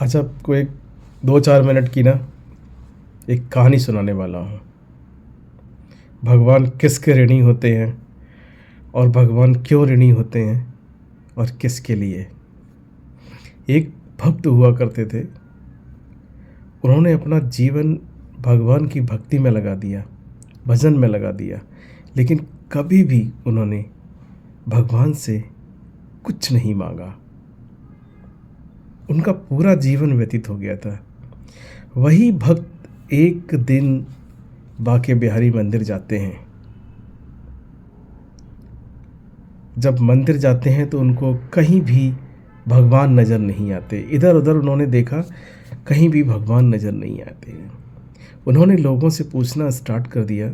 आज आपको एक 2-4 मिनट की ना एक कहानी सुनाने वाला हूँ। भगवान किसके ऋणी होते हैं और भगवान क्यों ऋणी होते हैं और किसके लिए। एक भक्त हुआ करते थे। उन्होंने अपना जीवन भगवान की भक्ति में लगा दिया, भजन में लगा दिया, लेकिन कभी भी उन्होंने भगवान से कुछ नहीं मांगा। उनका पूरा जीवन व्यतीत हो गया था। वही भक्त एक दिन बांके बिहारी मंदिर जाते हैं। जब मंदिर जाते हैं तो उनको कहीं भी भगवान नज़र नहीं आते। इधर उधर उन्होंने देखा, कहीं भी भगवान नज़र नहीं आते। उन्होंने लोगों से पूछना स्टार्ट कर दिया,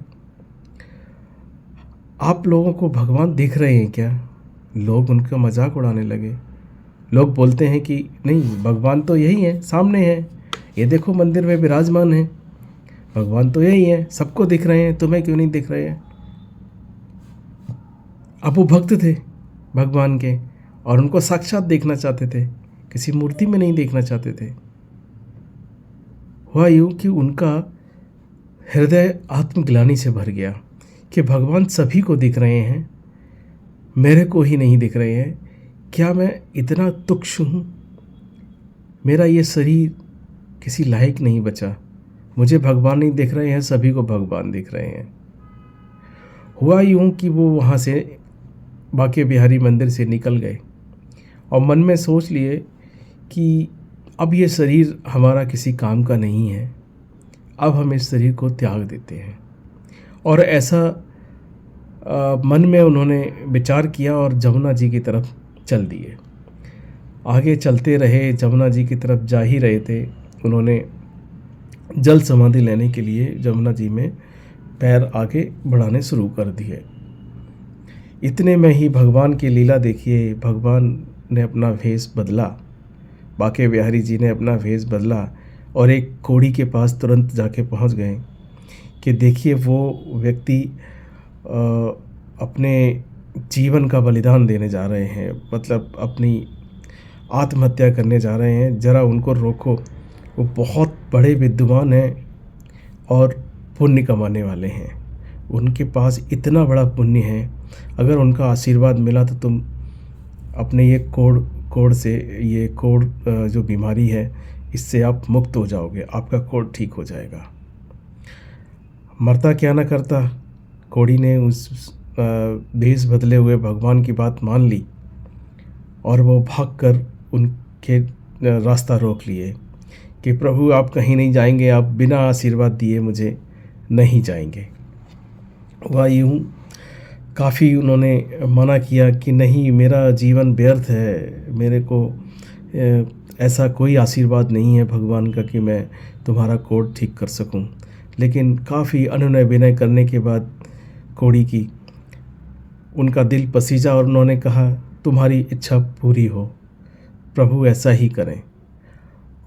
आप लोगों को भगवान दिख रहे हैं क्या? लोग उनका मजाक उड़ाने लगे। लोग बोलते हैं कि नहीं, भगवान तो यही है, सामने है, ये देखो मंदिर में विराजमान है, भगवान तो यही है, सबको दिख रहे हैं, तुम्हें क्यों नहीं दिख रहे हैं? अब वो भक्त थे भगवान के और उनको साक्षात देखना चाहते थे, किसी मूर्ति में नहीं देखना चाहते थे। हुआ यूँ कि उनका हृदय आत्मग्लानि से भर गया कि भगवान सभी को दिख रहे हैं, मेरे को ही नहीं दिख रहे हैं। क्या मैं इतना तुच्छ हूँ? मेरा ये शरीर किसी लायक नहीं बचा। मुझे भगवान नहीं दिख रहे हैं, सभी को भगवान दिख रहे हैं। हुआ यूँ कि वो वहाँ से बांके बिहारी मंदिर से निकल गए और मन में सोच लिए कि अब ये शरीर हमारा किसी काम का नहीं है, अब हम इस शरीर को त्याग देते हैं। और ऐसा मन में उन्होंने विचार किया और जमुना जी की तरफ चल दिए। आगे चलते रहे, जमुना जी की तरफ जा ही रहे थे। उन्होंने जल समाधि लेने के लिए जमुना जी में पैर आगे बढ़ाने शुरू कर दिए। इतने में ही भगवान की लीला देखिए, भगवान ने अपना भेष बदला, बांके बिहारी जी ने अपना भेष बदला और एक कोड़ी के पास तुरंत जाके पहुंच गए कि देखिए वो व्यक्ति अपने जीवन का बलिदान देने जा रहे हैं, मतलब अपनी आत्महत्या करने जा रहे हैं, ज़रा उनको रोको। वो बहुत बड़े विद्वान हैं और पुण्य कमाने वाले हैं, उनके पास इतना बड़ा पुण्य है, अगर उनका आशीर्वाद मिला तो तुम अपने ये कोढ़ से, ये कोढ़ जो बीमारी है, इससे आप मुक्त हो जाओगे, आपका कोढ़ ठीक हो जाएगा। मरता क्या ना करता, कोढ़ी ने उस भेष बदले हुए भगवान की बात मान ली और वो भागकर उनके रास्ता रोक लिए कि प्रभु आप कहीं नहीं जाएंगे, आप बिना आशीर्वाद दिए मुझे नहीं जाएंगे। वह यूँ काफ़ी उन्होंने मना किया कि नहीं, मेरा जीवन व्यर्थ है, मेरे को ऐसा कोई आशीर्वाद नहीं है भगवान का कि मैं तुम्हारा कोढ़ ठीक कर सकूं। लेकिन काफ़ी अनुनय विनय करने के बाद कोढ़ी की उनका दिल पसीजा और उन्होंने कहा, तुम्हारी इच्छा पूरी हो, प्रभु ऐसा ही करें।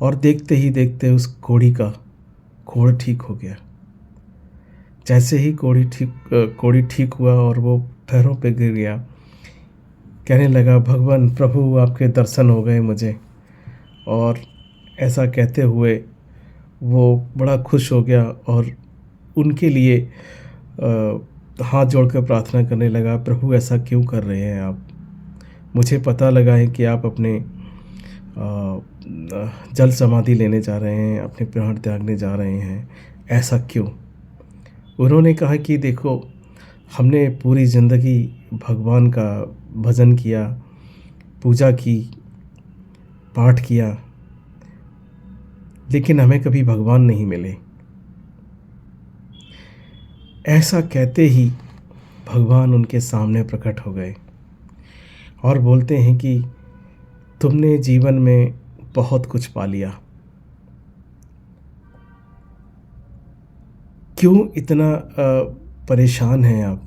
और देखते ही देखते उस कोढ़ी का कोढ़ ठीक हो गया। जैसे ही कोढ़ी ठीक हुआ और वो पैरों पे गिर गया, कहने लगा, भगवान प्रभु आपके दर्शन हो गए मुझे। और ऐसा कहते हुए वो बड़ा खुश हो गया और उनके लिए हाथ जोड़कर प्रार्थना करने लगा, प्रभु ऐसा क्यों कर रहे हैं आप? मुझे पता लगा है कि आप अपने जल समाधि लेने जा रहे हैं, अपने प्राण त्यागने जा रहे हैं, ऐसा क्यों? उन्होंने कहा कि देखो, हमने पूरी ज़िंदगी भगवान का भजन किया, पूजा की, पाठ किया, लेकिन हमें कभी भगवान नहीं मिले। ऐसा कहते ही भगवान उनके सामने प्रकट हो गए और बोलते हैं कि तुमने जीवन में बहुत कुछ पा लिया, क्यों इतना परेशान हैं आप?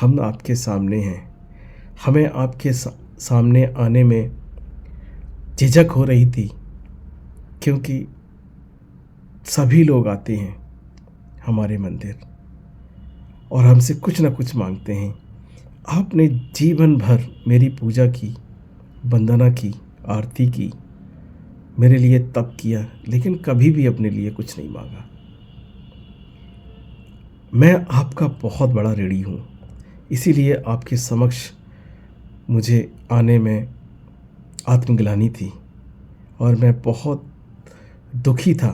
हम आपके सामने हैं। हमें आपके सामने आने में झिझक हो रही थी, क्योंकि सभी लोग आते हैं हमारे मंदिर और हमसे कुछ ना कुछ मांगते हैं। आपने जीवन भर मेरी पूजा की, वंदना की, आरती की, मेरे लिए तब किया, लेकिन कभी भी अपने लिए कुछ नहीं मांगा। मैं आपका बहुत बड़ा ऋणी हूँ, इसीलिए आपके समक्ष मुझे आने में आत्मग्लानि थी और मैं बहुत दुखी था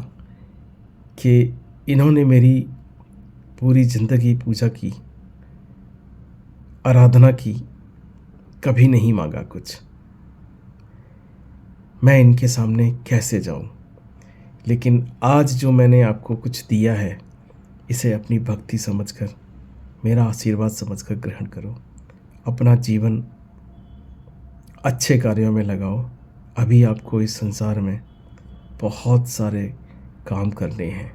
कि इन्होंने मेरी पूरी ज़िंदगी पूजा की, आराधना की, कभी नहीं मांगा कुछ। मैं इनके सामने कैसे जाऊं? लेकिन आज जो मैंने आपको कुछ दिया है, इसे अपनी भक्ति समझकर, मेरा आशीर्वाद समझकर ग्रहण करो। अपना जीवन अच्छे कार्यों में लगाओ। अभी आपको इस संसार में बहुत सारे काम करने हैं।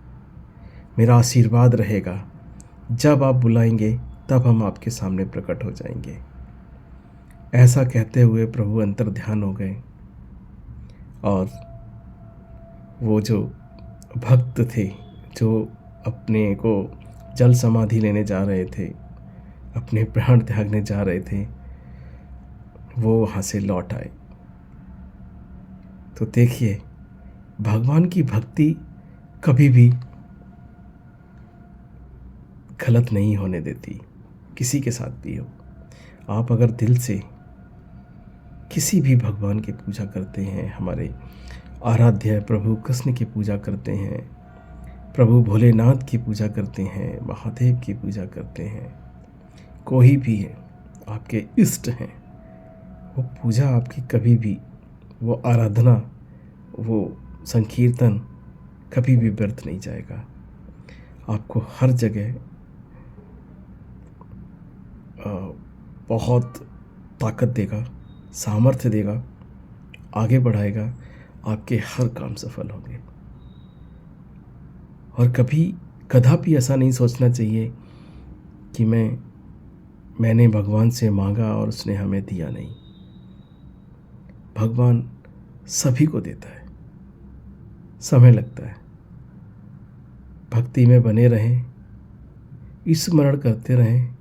मेरा आशीर्वाद रहेगा। जब आप बुलाएंगे तब हम आपके सामने प्रकट हो जाएंगे। ऐसा कहते हुए प्रभु अंतर ध्यान हो गए और वो जो भक्त थे, जो अपने को जल समाधि लेने जा रहे थे, अपने प्राण त्यागने जा रहे थे, वो वहाँ से लौट आए। तो देखिए, भगवान की भक्ति कभी भी गलत नहीं होने देती, किसी के साथ भी हो। आप अगर दिल से किसी भी भगवान की पूजा करते हैं, हमारे आराध्य प्रभु कृष्ण की पूजा करते हैं, प्रभु भोलेनाथ की पूजा करते हैं, महादेव की पूजा करते हैं, कोई भी है, आपके इष्ट हैं, वो पूजा आपकी कभी भी, वो आराधना, वो संकीर्तन कभी भी व्यर्थ नहीं जाएगा। आपको हर जगह बहुत ताकत देगा, सामर्थ्य देगा, आगे बढ़ाएगा, आपके हर काम सफल होंगे। और कदापि ऐसा नहीं सोचना चाहिए कि मैंने भगवान से मांगा और उसने हमें दिया नहीं। भगवान सभी को देता है, समय लगता है। भक्ति में बने रहें, स्मरण करते रहें,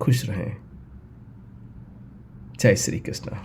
खुश रहें। जय श्री कृष्ण।